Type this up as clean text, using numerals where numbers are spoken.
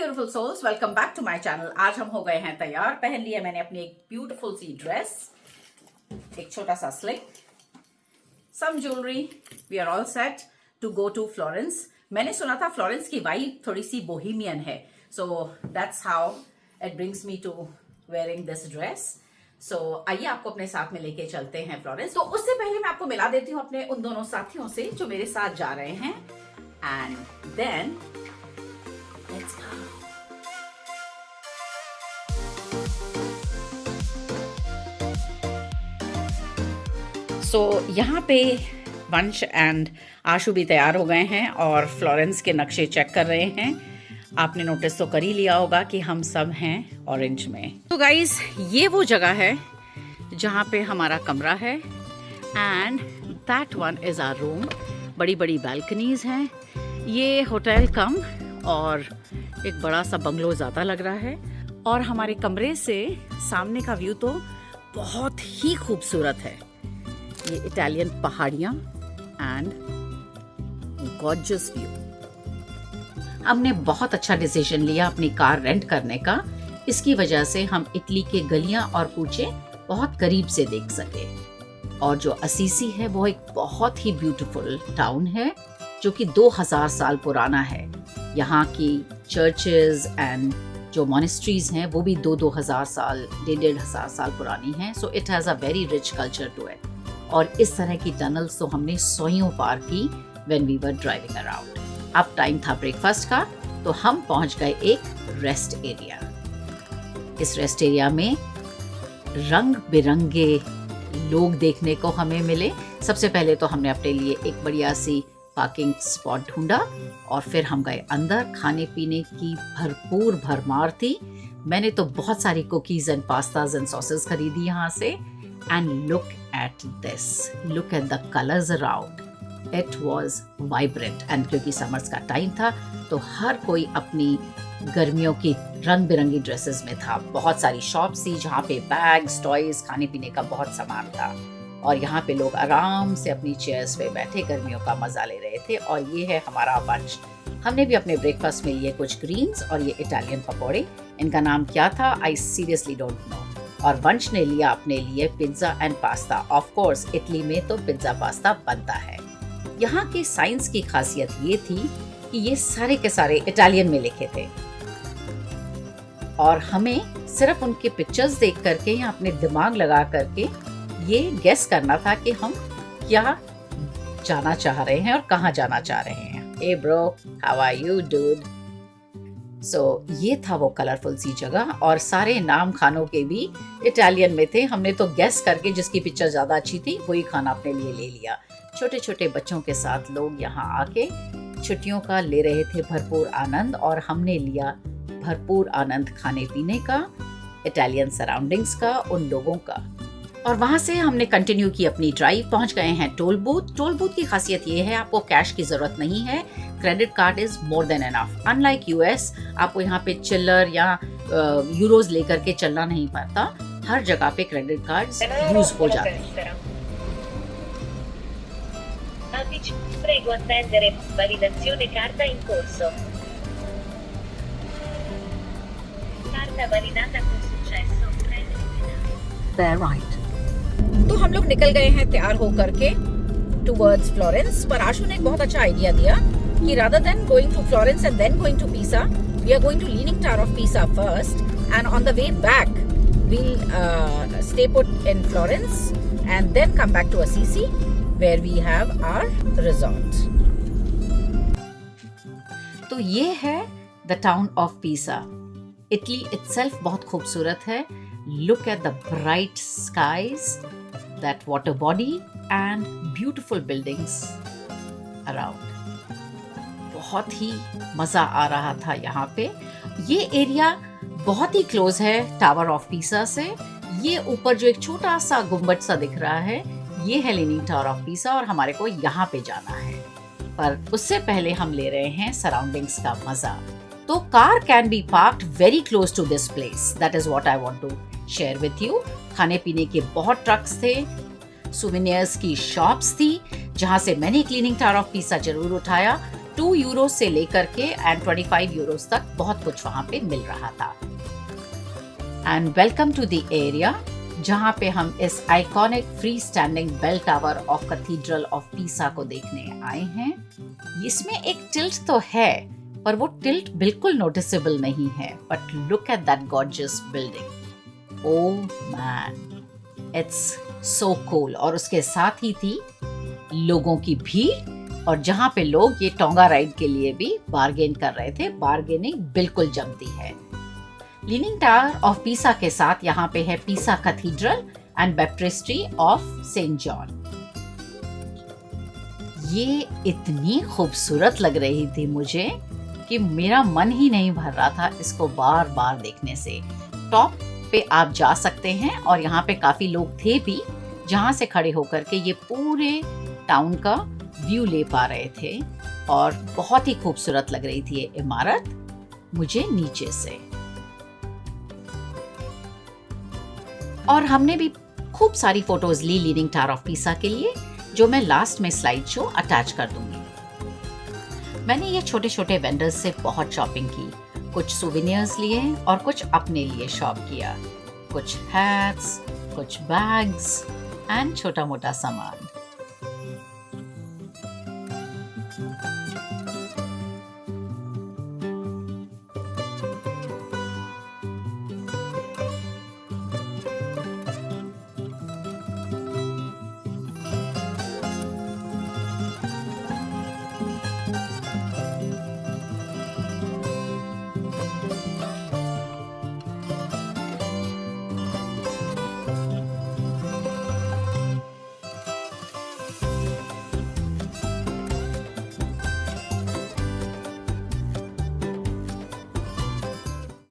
Beautiful souls, welcome back to my channel. आज हम हो गए हैं तैयार। पहन लिया मैंने अपनी एक ब्यूटीफुल सी ड्रेस, एक छोटा सा sling, some jewellery. We are all set to go to Florence. मैंने सुना था फ्लोरेंस की वाइब थोड़ी सी बोहेमियन है, so that's how it brings me to wearing this dress. So आइए आपको अपने साथ में लेके चलते हैं फ्लोरेंस। तो उससे पहले मैं आपको मिला देती हूँ अपने उन दोनों साथियों से जो मेरे साथ जा रहे हैं, and then let's go. So, यहाँ पे वंश एंड आशु भी तैयार हो गए हैं और फ्लोरेंस के नक्शे चेक कर रहे हैं। आपने नोटिस तो कर ही लिया होगा कि हम सब हैं ऑरेंज में। तो गाइस, ये वो जगह है जहाँ पे हमारा कमरा है, and that one is our room. बड़ी बड़ी बालकनीज हैं। ये होटल कम और एक बड़ा सा बंगलो ज़्यादा लग रहा है, और हमारे कमरे से सामने का व्यू तो बहुत ही खूबसूरत है। ये इटालियन पहाड़ियाँ एंड गॉर्जियस व्यू। हमने बहुत अच्छा डिसीजन लिया अपनी कार रेंट करने का। इसकी वजह से हम इटली के गलियाँ और कूचे बहुत करीब से देख सके। और जो असीसी है वो एक बहुत ही ब्यूटीफुल टाउन है जो कि 2000 साल पुराना है। यहाँ की चर्चेज एंड जो मॉनेस्ट्रीज हैं वो भी 2-2000 साल, 1,500 साल पुरानी हैं। So it has a very rich culture to it. और इस तरह की टनल्स तो हमने सोइयों पार की when we were driving around. अब टाइम था ब्रेकफास्ट का, तो हम पहुंच गए एक रेस्ट एरिया। इस रेस्ट एरिया में रंग बिरंगे लोग देखने को हमें मिले। सबसे पहले तो हमने अपने लिए एक बढ़िया सी पार्किंग स्पॉट ढूंढा और फिर हम गए अंदर। खाने पीने की भरपूर भरमार थी। मैंने तो बहुत सारी cookies and pastas and sauces खरीदी यहाँ से। And look at this, look at the colours around. It was vibrant, and क्योंकि समर्स का टाइम था तो हर कोई अपनी गर्मियों की रंग बिरंगी ड्रेसेस में था। बहुत सारी शॉप्स थी जहाँ पे बैग्स, टॉयज, खाने पीने का बहुत सामान था, और यहाँ पे लोग आराम से अपनी चेयर्स पे बैठे गर्मियों का मजा ले रहे थे। और ये है हमारा लंच। हमने भी अपने ब्रेकफास्ट में लिए कुछ ग्रीन्स और ये इटालियन पकौड़े। इनका नाम क्या था आई सीरियसली डोंट नो। और वंश ने लिया अपने लिए pizza and pasta. Of course Italy में तो पिज्जा पास्ता बनता है। यहाँ के साइंस की खासियत ये थी कि ये सारे के सारे इटालियन में लिखे थे, और हमें सिर्फ उनके पिक्चर्स देख करके या अपने दिमाग लगा करके ये गेस करना था कि हम क्या जाना चाह रहे हैं और कहाँ जाना चाह रहे हैं। Hey bro, how are you dude? So ये था वो कलरफुल सी जगह, और सारे नाम खानों के भी इटालियन में थे। हमने तो गेस करके जिसकी पिक्चर ज़्यादा अच्छी थी वही खाना अपने लिए ले लिया। छोटे छोटे बच्चों के साथ लोग यहाँ आके छुट्टियों का ले रहे थे भरपूर आनंद, और हमने लिया भरपूर आनंद खाने पीने का, इटालियन सराउंडिंग्स का, उन लोगों का। और वहाँ से हमने कंटिन्यू की अपनी ड्राइव। पहुँच गए हैं टोल बूथ। टोल बूथ की खासियत ये है आपको कैश की ज़रूरत नहीं है। Credit card is more than enough. Unlike US आपको यहाँ पे चिल्लर या यूरोज लेकर के चलना नहीं पड़ता। हर जगह पे क्रेडिट कार्ड यूज हो जाते हैं। Prego attendere, validazione carta in corso. Carta validata con successo. They're right. तो हम लोग निकल गए हैं तैयार होकर के टुवर्ड्स फ्लोरेंस। पर आशु ने एक बहुत अच्छा आइडिया दिया कि rather than going to Florence and then going to Pisa, we are going to Leaning Tower of Pisa first, and on the way back we'll stay put in Florence and then come back to Assisi where we have our resort. तो ये है the town of Pisa. Italy itself बहुत खूबसूरत है। Look at the bright skies, that water body and beautiful buildings around. बहुत ही मज़ा आ रहा था यहाँ पे। ये एरिया बहुत ही क्लोज है टावर ऑफ पीसा से। ये ऊपर जो एक छोटा सा गुम्बद सा दिख रहा है ये है लीनिंग टावर ऑफ पीसा, और हमारे को यहाँ पे जाना है। पर उससे पहले हम ले रहे हैं सराउंडिंग्स का मज़ा। तो car can be parked very close to this place. That is what I want to share with you. खाने पीने के बहुत ट्रक्स थे, सुवेनियर्स की शॉप्स थी जहाँ से मैंने क्लीनिंग टावर ऑफ पीसा जरूर उठाया। 2 यूरो से लेकर के एंड 25 यूरोस तक बहुत कुछ वहाँ पे मिल रहा था। And welcome to the area जहाँ पे हम इस iconic free standing bell tower of cathedral of Pisa को देखने आए हैं। इसमें एक टिल्ट तो है, पर वो टिल्ट बिल्कुल नोटिसेबल नहीं है। But look at that gorgeous building, oh man, it's so cool. और उसके साथ ही थी लोगों की भीड़, और जहाँ पे लोग ये टोंगा राइड के लिए भी बार्गेन कर रहे थे। बार्गेनिंग बिल्कुल जमती है। लीनिंग टावर ऑफ पीसा के साथ यहाँ पे है Pisa Cathedral and Baptistery of Saint John. ये इतनी खूबसूरत लग रही थी मुझे कि मेरा मन ही नहीं भर रहा था इसको बार बार देखने से। टॉप पे आप जा सकते हैं और यहाँ पे काफी लोग थे भी, जहाँ से खड़े होकर के ये पूरे टाउन का व्यू ले पा रहे थे। और बहुत ही खूबसूरत लग रही थी ये इमारत मुझे नीचे से। और हमने भी खूब सारी फोटोज ली लीनिंग टावर ऑफ पीसा के लिए, जो मैं लास्ट में स्लाइड शो अटैच कर दूंगी। मैंने ये छोटे छोटे वेंडर्स से बहुत शॉपिंग की, कुछ सुवेनियर्स लिए और कुछ अपने लिए शॉप किया, कुछ हैट्स, कुछ बैग्स एंड छोटा मोटा सामान।